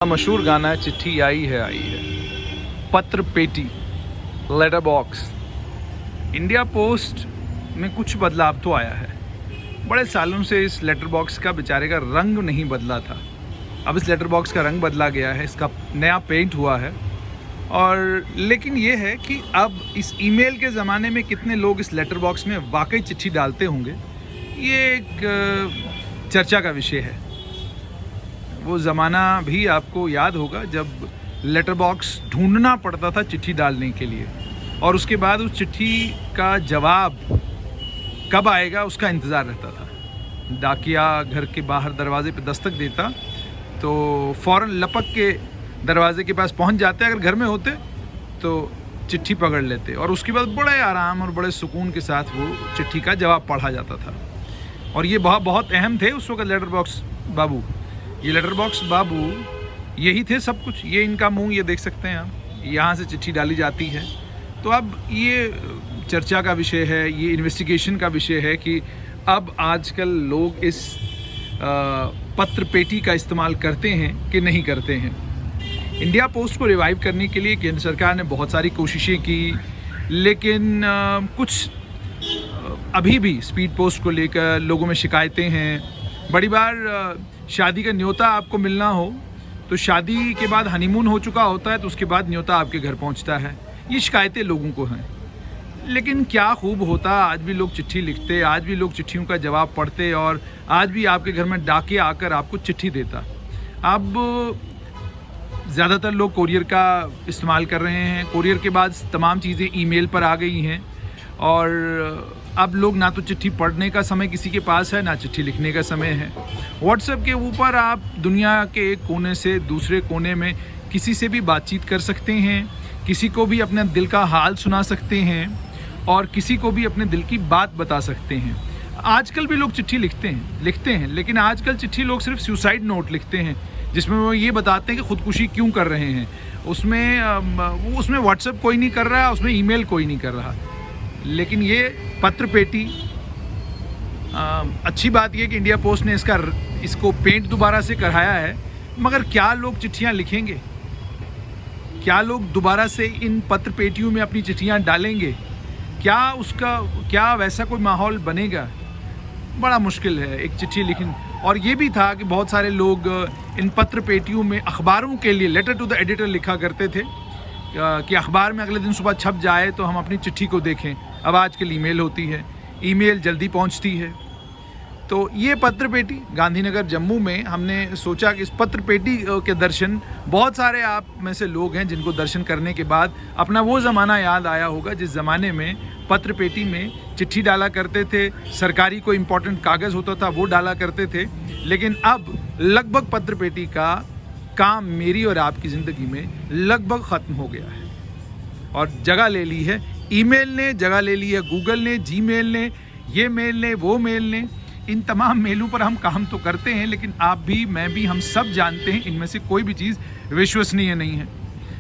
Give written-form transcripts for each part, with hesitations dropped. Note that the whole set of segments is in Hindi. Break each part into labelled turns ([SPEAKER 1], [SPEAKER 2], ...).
[SPEAKER 1] मशहूर गाना है चिट्ठी आई है। पत्र पेटी, लेटर बॉक्स। इंडिया पोस्ट में कुछ बदलाव तो आया है। बड़े सालों से इस लेटर बॉक्स का बेचारे का रंग नहीं बदला था। अब इस लेटर बॉक्स का रंग बदला गया है, इसका नया पेंट हुआ है। और लेकिन ये है कि अब इस ईमेल के ज़माने में कितने लोग इस लेटर बॉक्स में वाकई चिट्ठी डालते होंगे, ये एक चर्चा का विषय है। वो ज़माना भी आपको याद होगा जब लेटर बॉक्स ढूंढना पड़ता था चिट्ठी डालने के लिए, और उसके बाद उस चिट्ठी का जवाब कब आएगा उसका इंतज़ार रहता था। डाकिया घर के बाहर दरवाजे पे दस्तक देता तो फ़ौरन लपक के दरवाजे के पास पहुंच जाते, अगर घर में होते तो चिट्ठी पकड़ लेते, और उसके बाद बड़े आराम और बड़े सुकून के साथ वो चिट्ठी का जवाब पढ़ा जाता था। और ये बहुत अहम थे उस वक्त लेटर बॉक्स बाबू। ये लेटर बॉक्स बाबू यही थे सब कुछ। ये इनका मुंह ये देख सकते हैं आप, यहाँ से चिट्ठी डाली जाती है। तो अब ये चर्चा का विषय है, ये इन्वेस्टिगेशन का विषय है कि अब आजकल लोग इस पत्र पेटी का इस्तेमाल करते हैं कि नहीं करते हैं। इंडिया पोस्ट को रिवाइव करने के लिए केंद्र सरकार ने बहुत सारी कोशिशें की, लेकिन कुछ अभी भी स्पीड पोस्ट को लेकर लोगों में शिकायतें हैं। बड़ी बार शादी का न्योता आपको मिलना हो तो शादी के बाद हनीमून हो चुका होता है, तो उसके बाद न्योता आपके घर पहुंचता है। ये शिकायतें लोगों को हैं। लेकिन क्या खूब होता, आज भी लोग चिट्ठी लिखते, आज भी लोग चिट्ठियों का जवाब पढ़ते, और आज भी आपके घर में डाकिया आकर आपको चिट्ठी देता। अब ज़्यादातर लोग कोरियर का इस्तेमाल कर रहे हैं। कोरियर के बाद तमाम चीज़ें ईमेल पर आ गई हैं, और अब लोग ना तो चिट्ठी पढ़ने का समय किसी के पास है, ना चिट्ठी लिखने का समय है। व्हाट्सएप के ऊपर आप दुनिया के एक कोने से दूसरे कोने में किसी से भी बातचीत कर सकते हैं, किसी को भी अपने दिल का हाल सुना सकते हैं, और किसी को भी अपने दिल की बात बता सकते हैं। आजकल भी लोग चिट्ठी लिखते हैं, लेकिन आजकल चिट्ठी लोग सिर्फ सुसाइड नोट लिखते हैं, जिसमें वो ये बताते हैं कि खुदकुशी क्यों कर रहे हैं। उसमें व्हाट्सएप कोई नहीं कर रहा, उसमें ईमेल कोई नहीं कर रहा। लेकिन ये पत्र पेटी, अच्छी बात यह कि इंडिया पोस्ट ने इसको पेंट दोबारा से कराया है, मगर क्या लोग चिट्ठियां लिखेंगे? क्या लोग दोबारा से इन पत्र पेटियों में अपनी चिट्ठियां डालेंगे? क्या वैसा कोई माहौल बनेगा? बड़ा मुश्किल है एक चिट्ठी लिखनी। और ये भी था कि बहुत सारे लोग इन पत्र पेटियों में अखबारों के लिए लेटर टू द एडिटर लिखा करते थे कि अखबार में अगले दिन सुबह छप जाए तो हम अपनी चिट्ठी को देखें। अब आजकल ईमेल होती है, ईमेल जल्दी पहुंचती है। तो ये पत्र पेटी गांधीनगर जम्मू में हमने सोचा कि इस पत्र पेटी के दर्शन, बहुत सारे आप में से लोग हैं जिनको दर्शन करने के बाद अपना वो ज़माना याद आया होगा जिस ज़माने में पत्र पेटी में चिट्ठी डाला करते थे, सरकारी कोई इम्पोर्टेंट कागज़ होता था वो डाला करते थे। लेकिन अब लगभग पत्र पेटी का काम मेरी और आपकी ज़िंदगी में लगभग ख़त्म हो गया है, और जगह ले ली है ईमेल ने, जगह ले ली है गूगल ने, जीमेल ने, ये मेल ने, वो मेल ने। इन तमाम मेलों पर हम काम तो करते हैं, लेकिन आप भी, मैं भी, हम सब जानते हैं इनमें से कोई भी चीज़ विश्वसनीय नहीं है।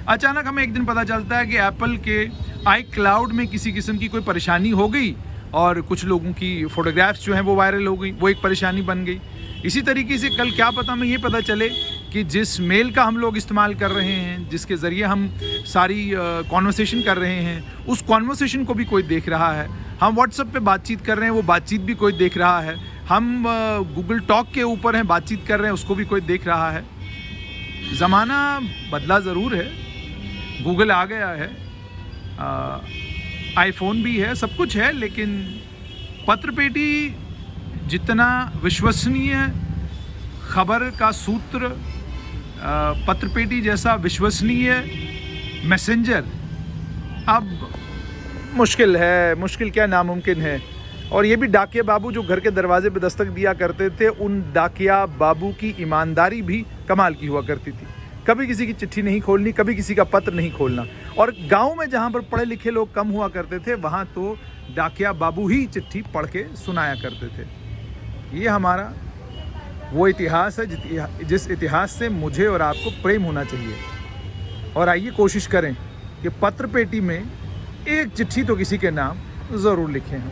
[SPEAKER 1] अचानक हमें एक दिन पता चलता है कि एप्पल के iCloud में किसी किस्म की कोई परेशानी हो गई, और कुछ लोगों की फ़ोटोग्राफ्स जो हैं वो वायरल हो गई, वो एक परेशानी बन गई। इसी तरीके से कल क्या पता हमें ये पता चले कि जिस मेल का हम लोग इस्तेमाल कर रहे हैं, जिसके ज़रिए हम सारी कॉन्वर्सेशन कर रहे हैं, उस कॉन्वर्सेशन को भी कोई देख रहा है। हम व्हाट्सएप पे बातचीत कर रहे हैं, वो बातचीत भी कोई देख रहा है। हम गूगल टॉक के ऊपर हैं, बातचीत कर रहे हैं, उसको भी कोई देख रहा है। ज़माना बदला ज़रूर है, गूगल आ गया है, आईफोन भी है, सब कुछ है, लेकिन पत्र पेटी जितना विश्वसनीय खबर का सूत्र, पत्र पेटी जैसा विश्वसनीय मैसेंजर अब मुश्किल है। मुश्किल क्या, नामुमकिन है। और ये भी डाकिया बाबू जो घर के दरवाजे पे दस्तक दिया करते थे, उन डाकिया बाबू की ईमानदारी भी कमाल की हुआ करती थी। कभी किसी की चिट्ठी नहीं खोलनी, कभी किसी का पत्र नहीं खोलना। और गांव में जहां पर पढ़े लिखे लोग कम हुआ करते थे, वहां तो डाकिया बाबू ही चिट्ठी पढ़ के सुनाया करते थे। ये हमारा वो इतिहास है जिस इतिहास से मुझे और आपको प्रेम होना चाहिए। और आइए कोशिश करें कि पत्र पेटी में एक चिट्ठी तो किसी के नाम ज़रूर लिखें हम।